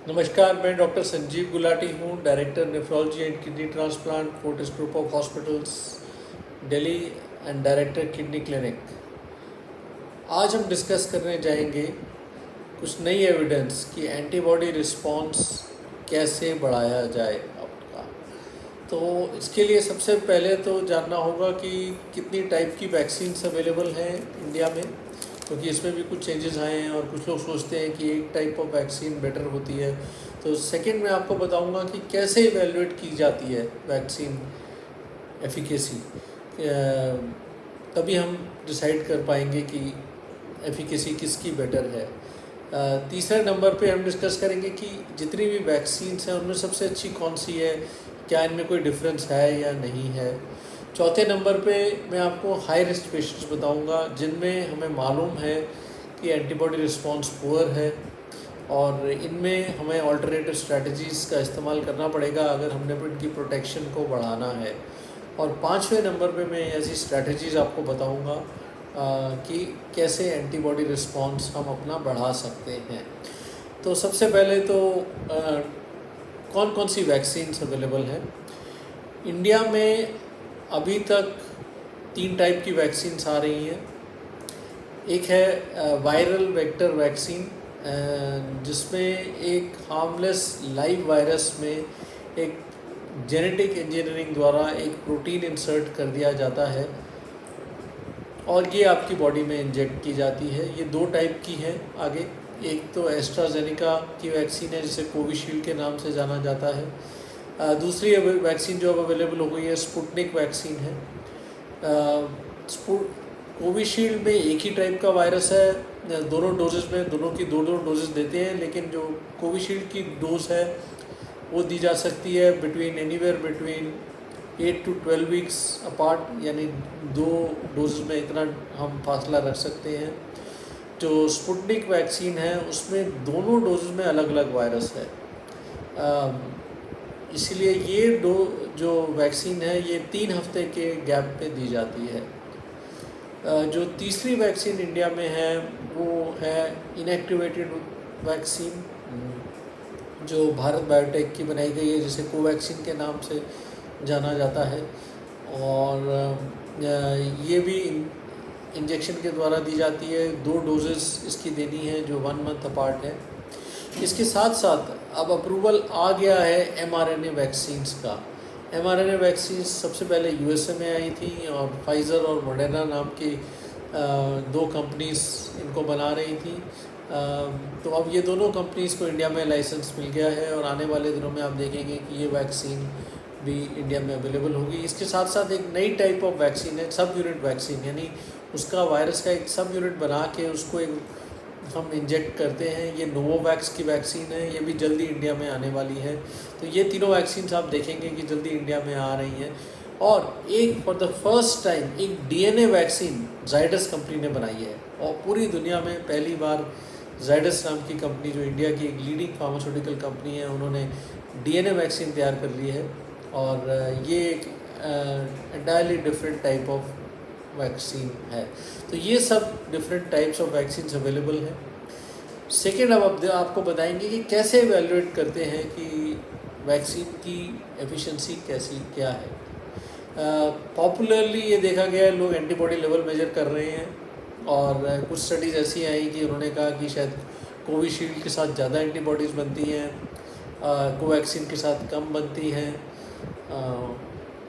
नमस्कार, मैं डॉक्टर संजीव गुलाटी हूँ, director nephrology and kidney transplant, Fortis group of hospitals, Delhi and director kidney clinic. आज हम डिस्कस करने जाएंगे कुछ नई एविडेंस कि एंटीबॉडी रिस्पॉन्स कैसे बढ़ाया जाए आपका। तो इसके लिए सबसे पहले तो जानना होगा कि कितनी टाइप की वैक्सीन्स अवेलेबल हैं इंडिया में, क्योंकि इसमें भी कुछ चेंजेस आए हैं और कुछ लोग सोचते हैं कि एक टाइप ऑफ वैक्सीन बेटर होती है। तो सेकंड में आपको बताऊंगा कि कैसे इवेलुएट की जाती है वैक्सीन एफिकेसी, तभी हम डिसाइड कर पाएंगे कि एफिकेसी किसकी बेटर है। तीसरे नंबर पे हम डिस्कस करेंगे कि जितनी भी वैक्सीन्स हैं उनमें सबसे अच्छी कौन सी है, क्या इनमें कोई डिफरेंस है या नहीं है। चौथे नंबर पे मैं आपको हाई रिस्क पेशेंट्स बताऊंगा जिनमें हमें मालूम है कि एंटीबॉडी रिस्पॉन्स पुअर है और इनमें हमें ऑल्टरनेटिव स्ट्रैटेजीज़ का इस्तेमाल करना पड़ेगा अगर हमने इनकी प्रोटेक्शन को बढ़ाना है। और पाँचवें नंबर पे मैं ऐसी स्ट्रैटेजीज़ आपको बताऊंगा कि कैसे एंटीबॉडी रिस्पॉन्स हम अपना बढ़ा सकते हैं। तो सबसे पहले तो कौन कौन सी वैक्सीन्स अवेलेबल हैं इंडिया में। अभी तक 3 टाइप की वैक्सीन्स आ रही हैं। एक है वायरल वेक्टर वैक्सीन, जिसमें एक हार्मलेस लाइव वायरस में एक जेनेटिक इंजीनियरिंग द्वारा एक प्रोटीन इंसर्ट कर दिया जाता है और ये आपकी बॉडी में इंजेक्ट की जाती है। ये 2 टाइप की है। आगे एक तो एस्ट्राजेनेका की वैक्सीन है जिसे कोविशील्ड के नाम से जाना जाता है। दूसरी वैक्सीन जो अब अवेलेबल हो गई है स्पुतनिक वैक्सीन है। कोविशील्ड में एक ही टाइप का वायरस है, दोनों डोजेस में दोनों की 2 डोजेस देते हैं, लेकिन जो कोविशील्ड की डोज है वो दी जा सकती है anywhere between 8 to 12 weeks apart, यानी 2 डोज में इतना हम फासला रख सकते हैं। जो स्पुतनिक वैक्सीन है उसमें दोनों डोज में अलग अलग वायरस है, इसलिए ये जो वैक्सीन है ये 3 हफ्ते के गैप पे दी जाती है। जो तीसरी वैक्सीन इंडिया में है वो है इनएक्टिवेटेड वैक्सीन, जो भारत बायोटेक की बनाई गई है, जिसे कोवैक्सीन के नाम से जाना जाता है। और ये भी इंजेक्शन के द्वारा दी जाती है। 2 डोजेस इसकी देनी है जो 1 मंथ अपार्ट है। इसके साथ साथ अब अप्रूवल आ गया है mRNA वैक्सीन्स का। mRNA वैक्सीन सबसे पहले यूएसए में आई थी और फाइज़र और मॉडर्ना नाम की 2 कंपनीज इनको बना रही थी। तो अब ये दोनों कंपनीज़ को इंडिया में लाइसेंस मिल गया है और आने वाले दिनों में आप देखेंगे कि ये वैक्सीन भी इंडिया में अवेलेबल होगी। इसके साथ साथ एक नई टाइप ऑफ वैक्सीन है सब यूनिट वैक्सीन, यानी उसका वायरस का एक सब यूनिट बना के उसको एक हम इंजेक्ट करते हैं। ये नोवोवैक्स की वैक्सीन है, ये भी जल्दी इंडिया में आने वाली है। तो ये तीनों वैक्सीन्स आप देखेंगे कि जल्दी इंडिया में आ रही हैं। और एक फॉर द फर्स्ट टाइम एक डीएनए वैक्सीन जाइडस कंपनी ने बनाई है और पूरी दुनिया में पहली बार जाइडस नाम की कंपनी, जो इंडिया की एक लीडिंग फार्मास्यूटिकल कंपनी है, उन्होंने डीएनए वैक्सीन तैयार कर ली है। और ये एक entirely different type of vaccine है। तो ये सब different types of vaccines available हैं। सेकेंड, अब आपको बताएंगे कि कैसे एवेलुएट करते हैं कि वैक्सीन की एफिशिएंसी क्या है। पॉपुलरली ये देखा गया है, लोग एंटीबॉडी लेवल मेजर कर रहे हैं और कुछ स्टडीज़ ऐसी आई कि उन्होंने कहा कि शायद कोविशील्ड के साथ ज़्यादा एंटीबॉडीज़ बनती हैं, कोवैक्सीन के साथ कम बनती हैं।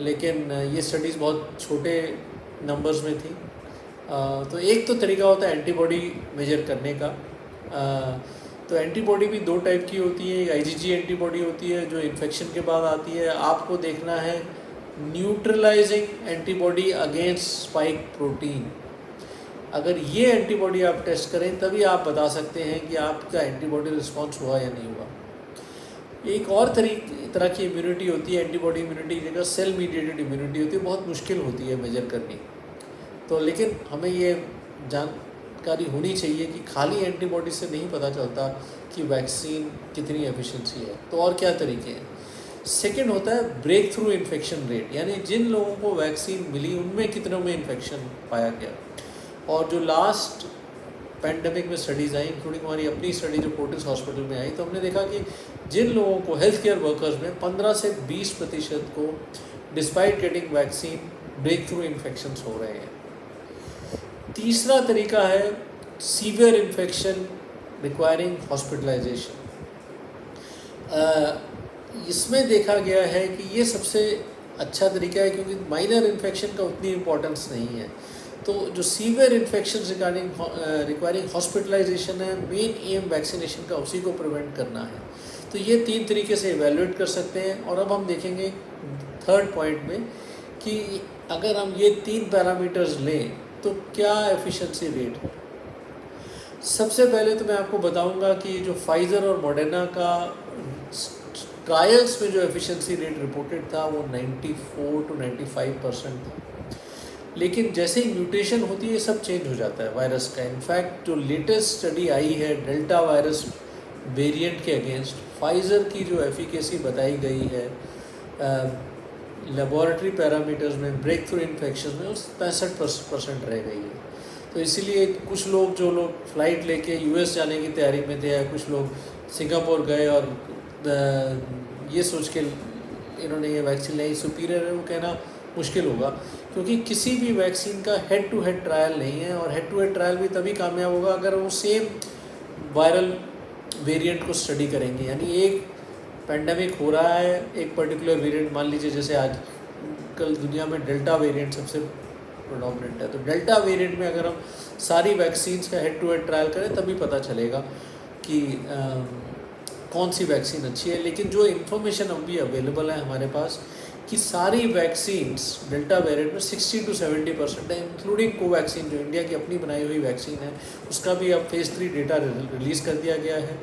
लेकिन ये स्टडीज़ बहुत छोटे नंबर्स में थी। तो एक तो तरीका होता है एंटीबॉडी मेजर करने का। तो एंटीबॉडी भी 2 टाइप की होती है। एक आईजीजी एंटीबॉडी होती है जो इन्फेक्शन के बाद आती है। आपको देखना है neutralising antibody against spike protein. अगर ये एंटीबॉडी आप टेस्ट करें तभी आप बता सकते हैं कि आपका एंटीबॉडी रिस्पॉन्स हुआ या नहीं हुआ। एक और तरह की इम्यूनिटी होती है, एंटीबॉडी इम्यूनिटी, जगह सेल मीडिएटेड इम्यूनिटी होती है, बहुत मुश्किल होती है मेजर करनी। तो लेकिन हमें ये जानकारी होनी चाहिए कि खाली एंटीबॉडी से नहीं पता चलता कि वैक्सीन कितनी एफिशिएंसी है। तो और क्या तरीके हैं। सेकंड होता है ब्रेक थ्रू इन्फेक्शन रेट, यानी जिन लोगों को वैक्सीन मिली उनमें कितनों में इन्फेक्शन पाया गया। और जो लास्ट पैंडमिक में स्टडीज़ आई, इंक्लूडिंग हमारी अपनी स्टडी जो फोर्टिस हॉस्पिटल में आई, तो हमने देखा कि जिन लोगों को हेल्थ केयर वर्कर्स में 15 से 20% को despite getting vaccine breakthrough infections हो रहे हैं। तीसरा तरीका है सीवियर इन्फेक्शन रिक्वायरिंग हॉस्पिटलाइजेशन। इसमें देखा गया है कि ये सबसे अच्छा तरीका है, क्योंकि माइनर इन्फेक्शन का उतनी इम्पोर्टेंस नहीं है। तो जो सीवियर इन्फेक्शन रिक्वायरिंग हॉस्पिटलाइजेशन है, मेन एम वैक्सीनेशन का उसी को प्रिवेंट करना है। तो ये 3 तरीके से इवेलुएट कर सकते हैं। और अब हम देखेंगे थर्ड पॉइंट में कि अगर हम ये 3 पैरामीटर्स लें तो क्या एफिशिएंसी रेट है। सबसे पहले तो मैं आपको बताऊंगा कि जो फाइज़र और मॉडर्ना का ट्रायल्स में जो एफिशिएंसी रेट रिपोर्टेड था वो 94 to 95% था। लेकिन जैसे ही म्यूटेशन होती है सब चेंज हो जाता है वायरस का। इनफैक्ट जो लेटेस्ट स्टडी आई है डेल्टा वायरस वेरिएंट के अगेंस्ट, फाइज़र की जो एफिकेसी बताई गई है लेबॉरेटरी पैरामीटर्स में ब्रेक थ्रू इन्फेक्शन में उस 65% रह गई है। तो इसीलिए कुछ लोग जो लोग फ़्लाइट लेके यूएस जाने की तैयारी में थे, या कुछ लोग सिंगापुर गए और ये सोच के इन्होंने ये वैक्सीन लाई सुपीरियर है, वो कहना मुश्किल होगा, क्योंकि किसी भी वैक्सीन का हेड टू हेड ट्रायल नहीं है। और हेड टू हेड ट्रायल भी तभी कामयाब होगा अगर वो सेम वायरल वेरिएंट को स्टडी करेंगे। यानी एक पैंडमिक हो रहा है, एक पर्टिकुलर वेरिएंट, मान लीजिए जैसे आज कल दुनिया में डेल्टा वेरिएंट सबसे प्रोडोमिनेंट है, तो डेल्टा वेरिएंट में अगर हम सारी वैक्सीन्स का हेड टू हेड ट्रायल करें तभी पता चलेगा कि कौन सी वैक्सीन अच्छी है। लेकिन जो इन्फॉर्मेशन अभी अवेलेबल है हमारे पास कि सारी वैक्सीन्स डेल्टा वेरिएंट में 60 to 70% है, इंक्लूडिंग कोवैक्सीन जो इंडिया की अपनी बनाई हुई वैक्सीन है, उसका भी अब फेज़ 3 डेटा रिलीज़ कर दिया गया है।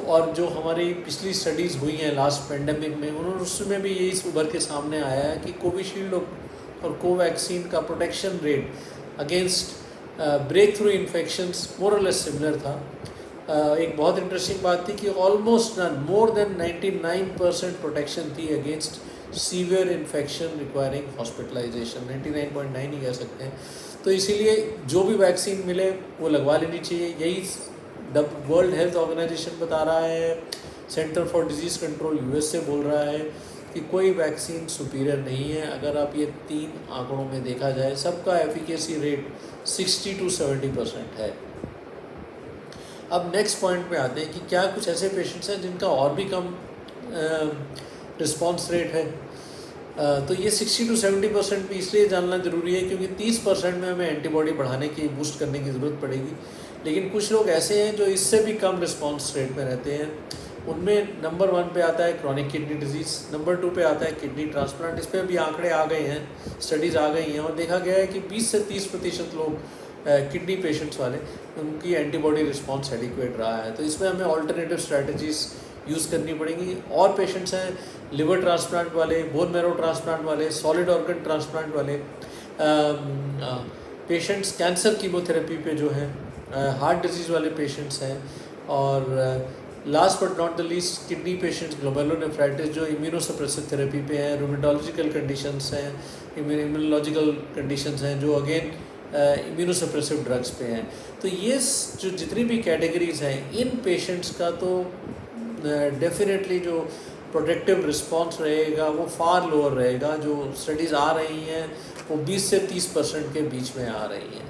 और जो हमारी पिछली स्टडीज़ हुई हैं लास्ट पेंडेमिक में, उन्होंने उसमें भी यही उभर के सामने आया है कि कोविशील्ड और कोवैक्सीन का protection rate against breakthrough infections more और लेस सिमिलर था। एक बहुत इंटरेस्टिंग बात थी कि ऑलमोस्ट मोर देन 99% प्रोटेक्शन थी against severe infection requiring hospitalisation, 99.9 ही कह सकते हैं। तो इसीलिए जो भी वैक्सीन मिले वो लगवा लेनी चाहिए। यही वर्ल्ड हेल्थ ऑर्गेनाइजेशन बता रहा है, centre for disease control US से बोल रहा है कि कोई वैक्सीन सुपीरियर नहीं है। अगर आप ये 3 आंकड़ों में देखा जाए, सबका एफिकेसी रेट 60 to 70% है। अब नेक्स्ट पॉइंट पे आते हैं कि क्या कुछ ऐसे पेशेंट्स हैं जिनका और भी कम रिस्पॉन्स रेट है। तो ये 60 to 70% भी इसलिए जानना ज़रूरी है क्योंकि 30% में हमें एंटीबॉडी बढ़ाने की, बूस्ट करने की ज़रूरत पड़ेगी। लेकिन कुछ लोग ऐसे हैं जो इससे भी कम रिस्पॉन्स रेट में रहते हैं। उनमें नंबर 1 पे आता है क्रॉनिक किडनी डिजीज़, नंबर 2 पे आता है किडनी ट्रांसप्लांट। इस पर अभी आंकड़े आ गए हैं, स्टडीज़ आ गई हैं और देखा गया है कि 20 से 30% लोग किडनी पेशेंट्स वाले, उनकी एंटीबॉडी रिस्पॉन्स एडिक्वेट रहा है। तो इसमें हमें ऑल्टरनेटिव स्ट्रैटेजीज़ यूज़ करनी पड़ेंगी। और पेशेंट्स हैं लिवर ट्रांसप्लांट वाले, बोन मैरो ट्रांसप्लांट वाले, सॉलिड ऑर्गन ट्रांसप्लांट वाले पेशेंट्स, कैंसर कीमोथेरेपी पे जो है, हार्ट डिजीज़ वाले पेशेंट्स हैं, और last but not the least kidney patients, glomerulonephritis जो इम्यूनोसप्रेसिव थेरेपी पे हैं, रूमेटोलॉजिकल कंडीशंस हैं, इम्यूनोलॉजिकल कंडीशंस हैं जो अगेन इम्यूनोसप्रेसिव ड्रग्स पे हैं। तो ये जो जितनी भी कैटेगरीज़ हैं, इन पेशेंट्स का तो डेफिनेटली जो प्रोटेक्टिव रिस्पॉन्स रहेगा वो फार लोअर रहेगा। जो स्टडीज़ आ रही हैं वो 20 से 30% के बीच में आ रही हैं।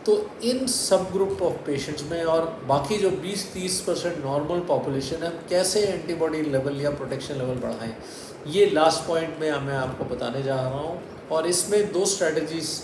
तो इन सब ग्रुप ऑफ पेशेंट्स में और बाकी जो 20-30% नॉर्मल पॉपुलेशन है, हम कैसे एंटीबॉडी लेवल या प्रोटेक्शन लेवल बढ़ाएं, ये लास्ट पॉइंट में मैं आपको बताने जा रहा हूँ। और इसमें 2 स्ट्रैटेजीज़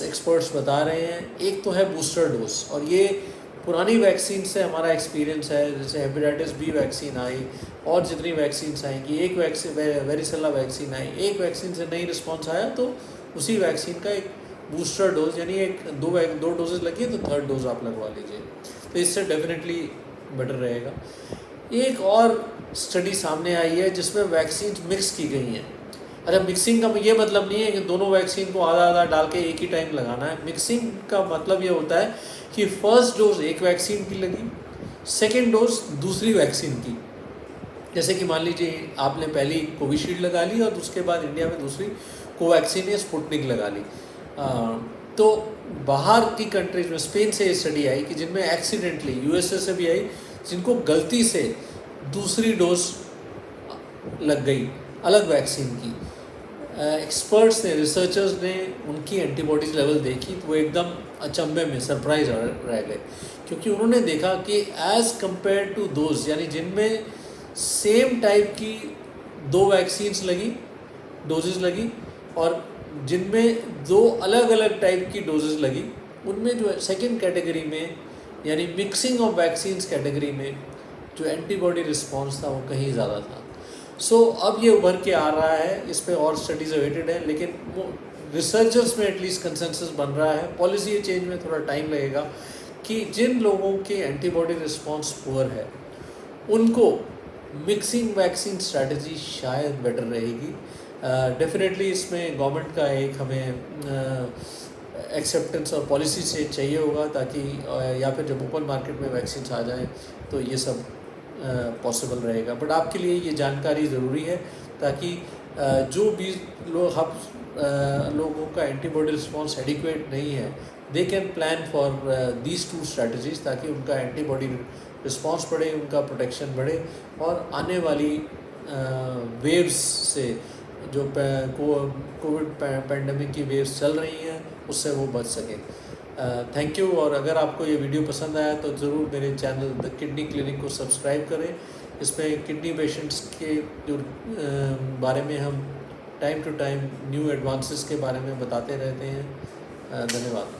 एक्सपर्ट्स बता रहे हैं। एक तो है बूस्टर डोज, और ये पुरानी वैक्सीन से हमारा एक्सपीरियंस है। जैसे हेपेटाइटिस बी वैक्सीन आई और जितनी वैक्सीन्स आएंगी, एक वैक्सीन वेरिसेला वैक्सीन आई, एक वैक्सीन से नहीं रिस्पॉन्स आया तो उसी वैक्सीन का एक बूस्टर डोज, यानी दो डोजेज लगी है तो 3rd डोज आप लगवा लीजिए। तो इससे डेफिनेटली बेटर रहेगा। एक और स्टडी सामने आई है जिसमें वैक्सीन मिक्स की गई हैं। अच्छा, मिक्सिंग का ये मतलब नहीं है कि दोनों वैक्सीन को आधा आधा डाल के एक ही टाइम लगाना है। मिक्सिंग का मतलब ये होता है कि फर्स्ट डोज एक वैक्सीन की लगी, सेकेंड डोज दूसरी वैक्सीन की। जैसे कि मान लीजिए आपने पहली कोविशील्ड लगा ली और उसके बाद इंडिया में दूसरी कोवैक्सीन या स्पुतनिक लगा ली। तो बाहर की कंट्रीज में स्पेन से ये स्टडी आई कि जिनमें एक्सीडेंटली, यूएसए से भी आई, जिनको गलती से दूसरी डोज लग गई अलग वैक्सीन की, एक्सपर्ट्स ने, रिसर्चर्स ने उनकी एंटीबॉडीज लेवल देखी तो वो एकदम अचंभे में सरप्राइज रह गए, क्योंकि उन्होंने देखा कि एज़ कंपेयर टू दोज, यानी जिनमें सेम टाइप की 2 वैक्सीन्स लगी, डोजेज लगी, और जिनमें 2 अलग अलग टाइप की डोजेज लगी, उनमें जो सेकेंड कैटेगरी में यानी मिक्सिंग ऑफ वैक्सीन्स कैटेगरी में जो एंटीबॉडी रिस्पॉन्स था वो कहीं ज़्यादा था। सो अब ये उभर के आ रहा है, इस पे और स्टडीज़ अवेटेड है, लेकिन वो रिसर्चर्स में एटलीस्ट कंसेंसस बन रहा है। पॉलिसी चेंज में थोड़ा टाइम लगेगा कि जिन लोगों के एंटीबॉडी रिस्पॉन्स पुअर है उनको मिक्सिंग वैक्सीन स्ट्रैटेजी शायद बेटर रहेगी। डेफिनेटली इसमें गवर्नमेंट का एक हमें एक्सेप्टेंस और पॉलिसी से चाहिए होगा, ताकि या फिर जब ओपन मार्केट में वैक्सीन आ जाएँ तो ये सब पॉसिबल रहेगा। बट आपके लिए ये जानकारी ज़रूरी है, ताकि जो भी लोगों का एंटीबॉडी रिस्पॉन्स एडिक्वेट नहीं है, they can plan for these 2 strategies, ताकि उनका एंटीबॉडी रिस्पॉन्स बढ़े, उनका प्रोटेक्शन बढ़े, और आने वाली वेव्स से जो कोविड पैंडमिक की वेव्स चल रही हैं उससे वो बच सकें। Thank you. और अगर आपको ये वीडियो पसंद आया तो ज़रूर मेरे चैनल द किडनी क्लिनिक को सब्सक्राइब करें। इसमें किडनी पेशेंट्स के जो बारे में हम time to time new advances के बारे में बताते रहते हैं। धन्यवाद।